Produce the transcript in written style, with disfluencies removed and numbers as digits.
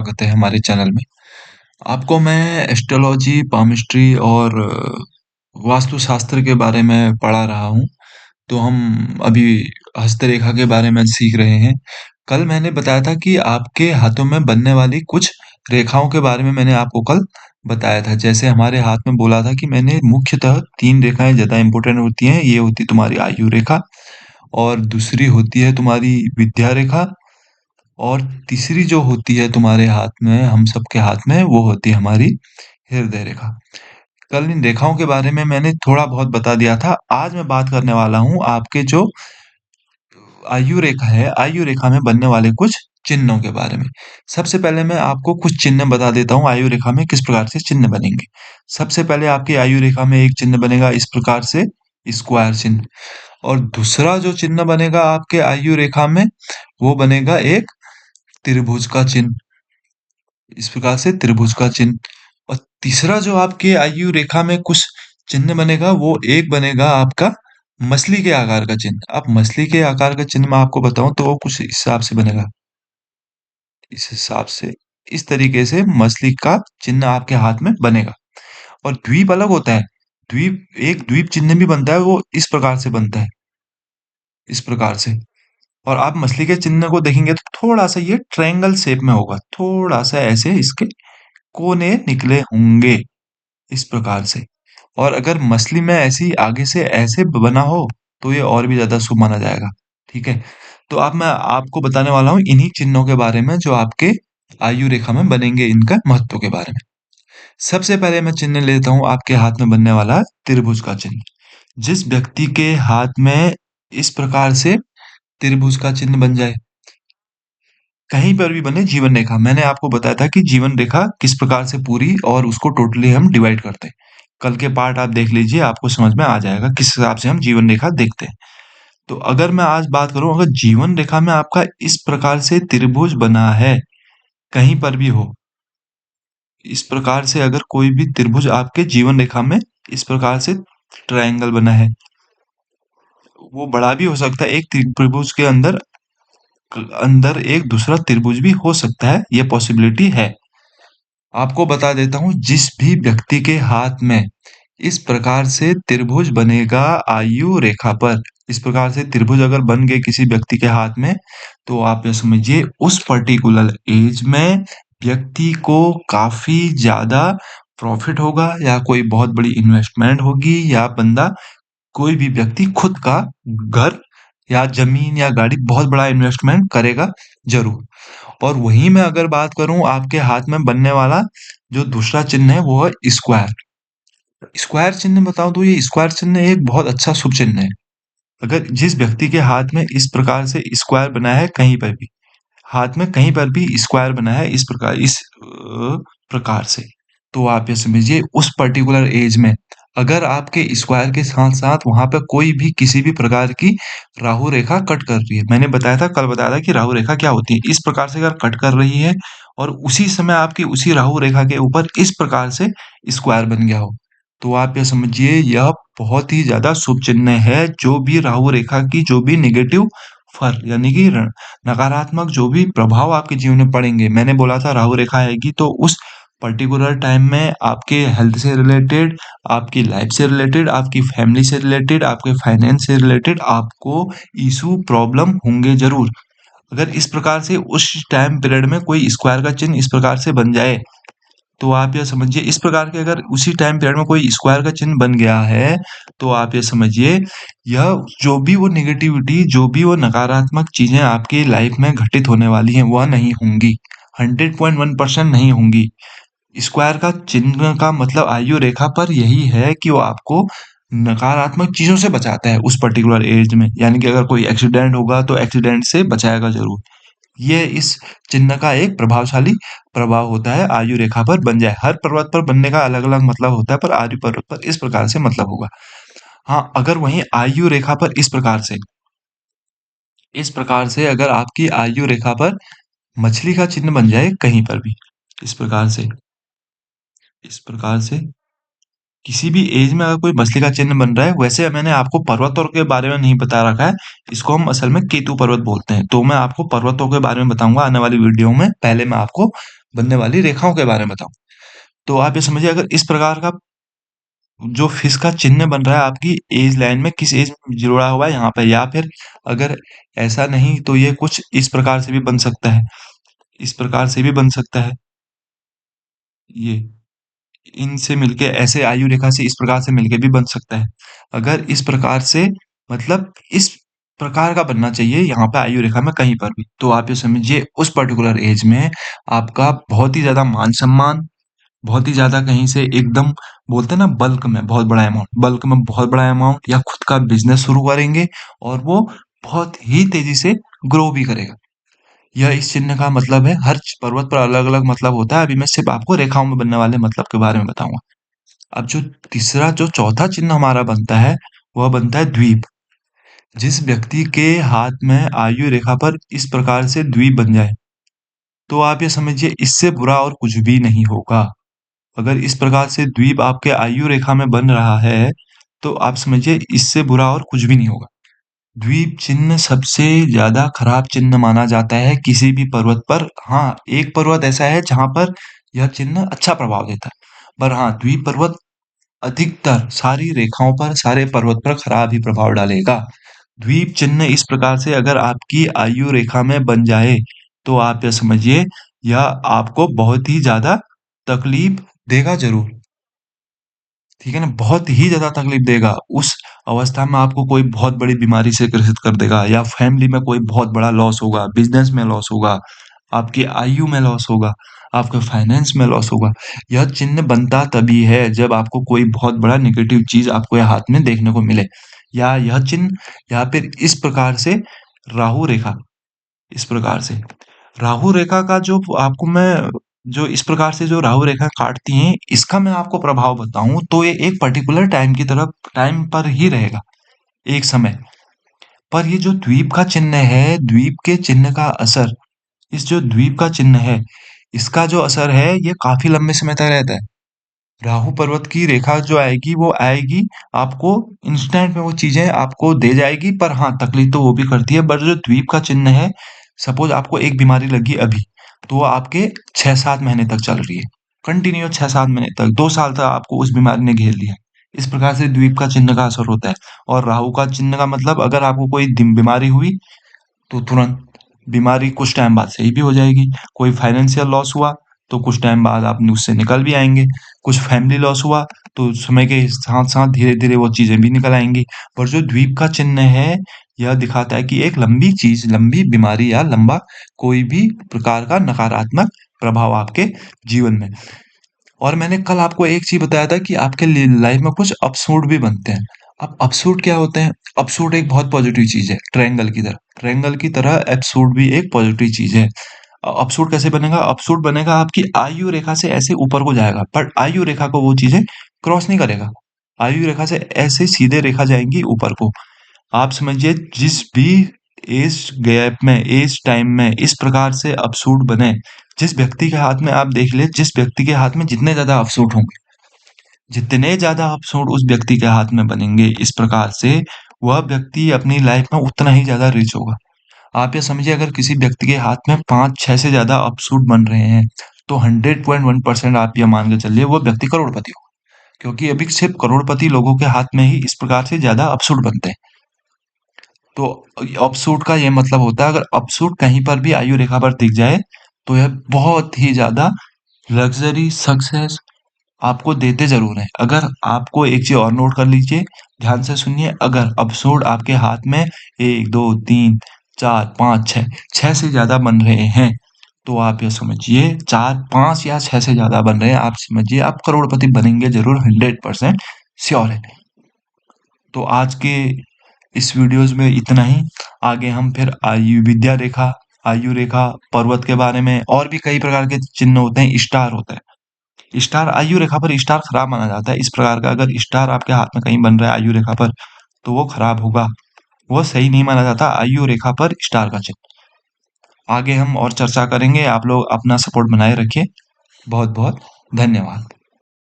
स्वागत है हमारे चैनल में। आपको मैं एस्ट्रोलॉजी, पामिस्ट्री और वास्तुशास्त्र के बारे में पढ़ा रहा हूँ। तो हम अभी हस्तरेखा के बारे में सीख रहे हैं। कल मैंने बताया था कि आपके हाथों में बनने वाली कुछ रेखाओं के बारे में मैंने आपको कल बताया था। जैसे हमारे हाथ में बोला था कि मैंने मुख्यतः 3 रेखाएँ ज़्यादा इम्पोर्टेंट होती हैं। ये होती है तुम्हारी आयु रेखा और दूसरी होती है तुम्हारी विद्या रेखा और तीसरी जो होती है तुम्हारे हाथ में, हम सबके हाथ में, वो होती है हमारी हृदय रेखा। कल इन रेखाओं के बारे में मैंने थोड़ा बहुत बता दिया था। आज मैं बात करने वाला हूँ आपके जो आयु रेखा है, आयु रेखा में बनने वाले कुछ चिन्हों के बारे में। सबसे पहले मैं आपको कुछ चिन्ह बता देता हूँ आयु रेखा में किस प्रकार से चिन्ह बनेंगे। सबसे पहले आपकी आयु रेखा में एक चिन्ह बनेगा इस प्रकार से स्क्वायर चिन्ह और दूसरा जो चिन्ह बनेगा आपके आयु रेखा में, वो बनेगा एक त्रिभुज का चिन्ह। इस प्रकार से त्रिभुज का चिन्ह और तीसरा जो आपके आयु रेखा में कुछ चिन्ह बनेगा वो एक बनेगा आपका मछली के आकार का चिन्ह। अब मछली के आकार का चिन्ह मैं आपको बताऊं तो वो कुछ हिसाब से बनेगा। इस हिसाब से इस तरीके से मछली का चिन्ह आपके हाथ में बनेगा और द्वीप अलग होता है। द्वीप चिन्ह भी बनता है, वो इस प्रकार से बनता है, इस प्रकार से। और आप मछली के चिन्ह को देखेंगे तो थोड़ा सा ये ट्रायंगल शेप में होगा, थोड़ा सा ऐसे इसके कोने निकले होंगे इस प्रकार से। और अगर मछली में ऐसी आगे से ऐसे बना हो तो ये और भी ज्यादा शुभ माना जाएगा। ठीक है, तो अब मैं आपको बताने वाला हूँ इन्हीं चिन्हों के बारे में जो आपके आयु रेखा में बनेंगे, इनका महत्व के बारे में। सबसे पहले मैं चिन्ह लेता हूँ आपके हाथ में बनने वाला त्रिभुज का चिन्ह। जिस व्यक्ति के हाथ में इस प्रकार से त्रिभुज का चिन्ह बन जाए, कहीं पर भी बने जीवन रेखा, मैंने आपको बताया था कि जीवन रेखा किस प्रकार से पूरी और उसको टोटली हम डिवाइड करते हैं। कल के पार्ट आप देख लीजिए, आपको समझ में आ जाएगा किस हिसाब से हम जीवन रेखा देखते हैं। तो अगर मैं आज बात करूं, अगर जीवन रेखा में आपका इस प्रकार से त्रिभुज बना है, कहीं पर भी हो, इस प्रकार से अगर कोई भी त्रिभुज आपके जीवन रेखा में इस प्रकार से ट्रायंगल बना है, वो बड़ा भी हो सकता है। एक त्रिभुज के अंदर अंदर एक दूसरा त्रिभुज भी हो सकता है, ये पॉसिबिलिटी है। आपको बता देता हूँ, जिस भी व्यक्ति के हाथ में इस प्रकार से त्रिभुज बनेगा आयु रेखा पर, इस प्रकार से त्रिभुज अगर बन गए किसी व्यक्ति के हाथ में, तो आप ये समझिए उस पर्टिकुलर एज में व्यक्ति को काफी ज्यादा प्रॉफिट होगा या कोई बहुत बड़ी इन्वेस्टमेंट होगी या बंदा, कोई भी व्यक्ति खुद का घर या जमीन या गाड़ी, बहुत बड़ा इन्वेस्टमेंट करेगा जरूर। और वहीं मैं अगर बात करूं आपके हाथ में बनने वाला जो दूसरा चिन्ह है वो है स्क्वायर। स्क्वायर चिन्ह बताऊं तो ये स्क्वायर चिन्ह एक बहुत अच्छा शुभ चिन्ह है। अगर जिस व्यक्ति के हाथ में इस प्रकार से स्क्वायर बना है, कहीं पर भी हाथ में कहीं पर भी स्क्वायर बना है इस प्रकार, इस प्रकार से, तो आप ये समझिए उस पर्टिकुलर एज में अगर आपके स्क्वायर के साथ साथ वहां पे कोई भी किसी भी प्रकार की राहु रेखा कट कर रही है, मैंने बताया था, कल बताया था कि राहु रेखा क्या होती है, इस प्रकार से अगर कट कर रही है और उसी समय आपकी उसी राहु रेखा के ऊपर इस प्रकार से स्क्वायर बन गया हो, तो आप ये समझिए यह बहुत ही ज्यादा शुभ चिन्ह है। जो भी राहु रेखा की जो भी निगेटिव फल यानी कि नकारात्मक जो भी प्रभाव आपके जीवन में पड़ेंगे, मैंने बोला था राहु रेखा आएगी तो उस पर्टिकुलर टाइम में आपके हेल्थ से रिलेटेड, आपकी लाइफ से रिलेटेड, आपकी फैमिली से रिलेटेड, आपके फाइनेंस से रिलेटेड आपको इशू प्रॉब्लम होंगे जरूर। अगर इस प्रकार से उस टाइम पीरियड में कोई स्क्वायर का चिन्ह इस प्रकार से बन जाए, तो आप ये समझिए इस प्रकार के अगर उसी टाइम पीरियड में कोई स्क्वायर का चिन्ह बन गया है, तो आप ये समझिए यह जो भी वो नेगेटिविटी, जो भी वो नकारात्मक चीजें आपकी लाइफ में घटित होने वाली हैं, वह नहीं होंगी, 100.1% नहीं होंगी। स्क्वायर का चिन्ह का मतलब आयु रेखा पर यही है कि वो आपको नकारात्मक चीजों से बचाता है उस पर्टिकुलर एज में, यानी कि अगर कोई एक्सीडेंट होगा तो एक्सीडेंट से बचाएगा जरूर। ये इस चिन्ह का एक प्रभावशाली प्रभाव होता है, आयु रेखा पर बन जाए। हर पर्वत पर बनने का अलग अलग मतलब होता है, पर आयु पर्वत पर इस प्रकार से मतलब होगा। हाँ, अगर वहीं आयु रेखा पर इस प्रकार से अगर आपकी आयु रेखा पर मछली का चिन्ह बन जाए कहीं पर भी, इस प्रकार से, इस प्रकार से, किसी भी एज में अगर कोई मछली का चिन्ह बन रहा है, वैसे मैंने आपको पर्वतों के बारे में नहीं बता रखा है, इसको हम असल में केतु पर्वत बोलते हैं। तो मैं आपको पर्वतों के बारे में बताऊँगा आने वाली वीडियो में, पहले मैं आपको बनने वाली रेखाओं के बारे में बताऊँ। तो आप ये समझिए अगर इस प्रकार का जो फिश का चिन्ह बन रहा है आपकी एज लाइन में, किस एज में जुड़ा हुआ है यहाँ पे, या फिर अगर ऐसा नहीं तो ये कुछ इस प्रकार से भी बन सकता है, इस प्रकार से भी बन सकता है, ये। इनसे मिलके ऐसे आयु रेखा से इस प्रकार से मिलके भी बन सकता है। अगर इस प्रकार से मतलब इस प्रकार का बनना चाहिए यहाँ पे आयु रेखा में कहीं पर भी, तो आप ये समझिए उस पर्टिकुलर एज में आपका बहुत ही ज़्यादा मान-सम्मान, बहुत ही ज़्यादा कहीं से एकदम बोलते हैं ना बल्क में बल्क में बहुत बड़ा अमाउंट या खुद का बिज़नेस शुरू करेंगे और वो बहुत ही तेज़ी से ग्रो भी करेगा। यह इस चिन्ह का मतलब है, हर पर्वत पर अलग-अलग मतलब होता है। अभी मैं सिर्फ़ आपको रेखाओं में बनने वाले मतलब के बारे में बताऊँगा। अब जो चौथा चिन्ह हमारा बनता है, वह बनता है द्वीप। जिस व्यक्ति के हाथ में आयु रेखा पर इस प्रकार से द्वीप बन जाए, तो आप ये समझिए इससे बुरा और कुछ भी नहीं होगा। अगर इस प्रकार से द्वीप आपके आयु रेखा में बन रहा है, तो आप समझिए इससे बुरा और कुछ भी नहीं होगा। द्वीप चिन्ह सबसे ज़्यादा खराब चिन्ह माना जाता है किसी भी पर्वत पर। हाँ, एक पर्वत ऐसा है जहाँ पर यह चिन्ह अच्छा प्रभाव देता है। पर हाँ, द्वीप पर्वत अधिकतर सारी रेखाओं पर, सारे पर्वत पर खराब ही प्रभाव डालेगा। द्वीप चिन्ह इस प्रकार से अगर आपकी आयु रेखा में बन जाए, तो आप ये समझिए यह आपको बहुत ही ज़्यादा तकलीफ देगा ज़रूर। ठीक है ना? बहुत ही ज़्यादा तकलीफ देगा। उस अवस्था में आपको कोई बहुत बड़ी बीमारी से ग्रसित कर देगा या फैमिली में कोई बहुत बड़ा लॉस होगा, बिज़नेस में लॉस होगा, आपकी आयु में लॉस होगा, आपके फाइनेंस में लॉस होगा। यह चिन्ह बनता तभी है जब आपको कोई बहुत बड़ा नेगेटिव चीज़ आपको ये हाथ में देखने को मिले, या यह चिन्ह या फिर इस प्रकार से राहु रेखा, इस प्रकार से। राहु रेखा का जो आपको मैं जो इस प्रकार से जो राहु रेखा काटती हैं, इसका मैं आपको प्रभाव बताऊँ तो ये एक पर्टिकुलर टाइम पर ही रहेगा, एक समय। पर ये जो द्वीप का चिन्ह है, द्वीप के चिन्ह का असर, इस जो द्वीप का चिन्ह है, इसका जो असर है ये काफ़ी लंबे समय तक रहता है। राहु पर्वत की रेखा जो आएगी वो आएगी, आपको इंस्टेंट में वो चीज़ें आपको दे जाएगी, पर हाँ, तकलीफ तो वो भी करती है। बट जो द्वीप का चिन्ह है, सपोज़ आपको एक बीमारी लगी अभी, तो वो आपके 6-7 महीने तक चल रही है। कंटिन्यू 6-7 महीने तक, 2 साल तक आपको उस बीमारी ने घेर लिया। इस प्रकार से द्वीप का चिन्ह का असर होता है। और राहु का चिन्ह का मतलब अगर आपको कोई बीमारी हुई तो तुरंत बीमारी कुछ टाइम बाद सही भी हो जाएगी। कोई फाइनेंशियल लॉस हुआ, तो कुछ टाइम बाद आप उससे निकल भी आएँगे। कुछ फैमिली लॉस हुआ, तो समय के साथ-साथ धीरे-धीरे वो चीज़ें भी निकल आएँगी। पर जो द्वीप का चिन्ह है, यह दिखाता है कि एक लंबी चीज़, लंबी बीमारी या लंबा कोई भी प्रकार का नकारात्मक प्रभाव आपके जीवन में। और मैंने कल आपको एक चीज़ बताया था कि आपके लाइफ में कुछ अपसूड भी बनते हैं। अब अपसूड क्या होते हैं? अपसूड एक बहुत पॉजिटिव चीज़ है, ट्रायंगल की तरह। ट्रायंगल की तरह अपसूड भी एक पॉजिटिव चीज़ है। अपसूड कैसे बनेगा? अपसूड बनेगा आपकी आयु रेखा से ऐसे ऊपर को जाएगा, बट आयु रेखा को वो चीज़ें क्रॉस नहीं करेगा। आयु रेखा से ऐसे सीधे रेखा जाएँगी ऊपर को। आप समझिए जिस भी एज गैप में, एज टाइम में इस प्रकार से अपसूड बने, जिस व्यक्ति के हाथ में आप देख ले, जिस व्यक्ति के हाथ में जितने ज़्यादा अपसूड होंगे, जितने ज़्यादा अपसूड उस व्यक्ति के हाथ में बनेंगे इस प्रकार से, वह व्यक्ति अपनी लाइफ में उतना ही ज़्यादा रिच होगा। आप ये समझिए अगर किसी व्यक्ति के हाथ में 5-6 से ज़्यादा अपसूड बन रहे हैं, तो 100.1% आप ये मान के चलिए वो व्यक्ति करोड़पति होगा। क्योंकि अभी सिर्फ़ करोड़पति लोगों के हाथ में ही इस प्रकार से ज़्यादा अपसूड बनते हैं। तो अपसूट का ये मतलब होता है अगर अपसूट कहीं पर भी आयु रेखा पर दिख जाए, तो यह बहुत ही ज़्यादा लग्ज़री सक्सेस आपको देते ज़रूर हैं। अगर आपको एक चीज़ और नोट कर लीजिए, ध्यान से सुनिए, अगर अपसूट आपके हाथ में 1, 2, 3, 4, 5, 6, 6 से ज़्यादा बन रहे हैं, तो आप ये समझिए 4, 5 या 6 से ज़्यादा बन रहे हैं, आप समझिए आप करोड़पति बनेंगे ज़रूर, 100% श्योर है। तो आज के इस वीडियोज़ में इतना ही। आगे हम फिर आयु रेखा, पर्वत के बारे में और भी कई प्रकार के चिन्ह होते हैं, स्टार होता है। स्टार आयु रेखा पर स्टार खराब माना जाता है। इस प्रकार का अगर स्टार आपके हाथ में कहीं बन रहा है आयु रेखा पर, तो वो खराब होगा। वो सही नहीं माना जाता आयु रेखा पर स्टार का चिन्ह। आगे हम और चर्चा करेंगे। आप लोग अपना सपोर्ट बनाए रखिए। बहुत-बहुत धन्यवाद।